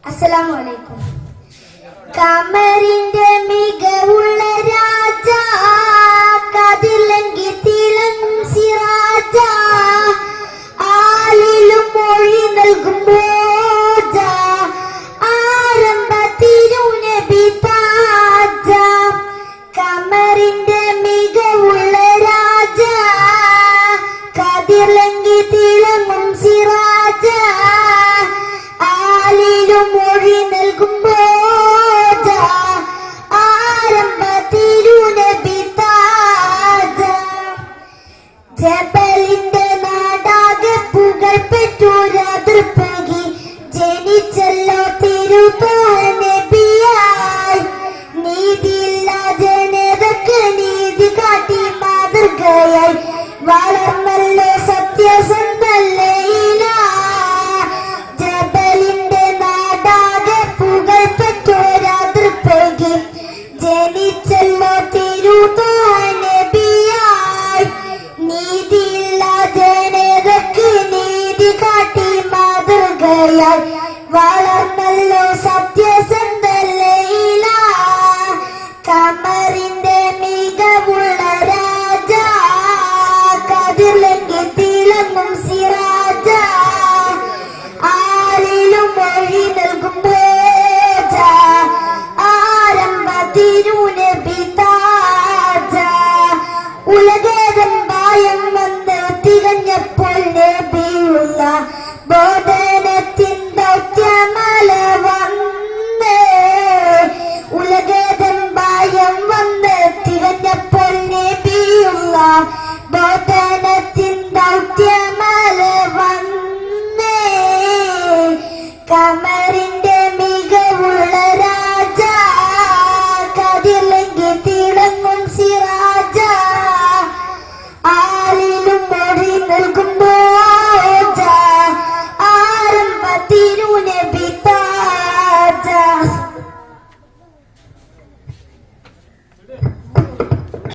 അസ്സലാമു അലൈക്കും. കമറിന്റെ മികവുള്ള രാജ, കതിലങ്കി തിളങ്ങും സിറാജ, ആലിലും മൊഴി നൽകും മോജ, ആരംഭ തിരുനബി താജ. കമറിന്റെ മികവുള്ള രാജ, കതിലങ്കി തിളങ്ങും സിറാജ, ആലിലും മൊഴി നൽകും മോജ, ആരംഭ തിരുനബി താജ. ജബലിന്റെ നാടാകെ പുകഴ്പെറ്റൊരാതൃപ്പകി, ജനിച്ചല്ലോ തിരുനബിയായി. നീതിയില്ലാ ജനതക്ക് നീതി കാട്ടി മാതൃകയായി, വളർന്നല്ലോ സത്യസന്ധലയില. ജബലിന്റെ നാടാകെ പുകഴ്പെറ്റൊരാതൃപ്പകി, ജനിച്ചല്ലോ തിരുനബിയായി. നീതിയില്ലാ ജനതക്ക് നീതി കാട്ടി മാതൃകയായി, വളർന്നല്ലോ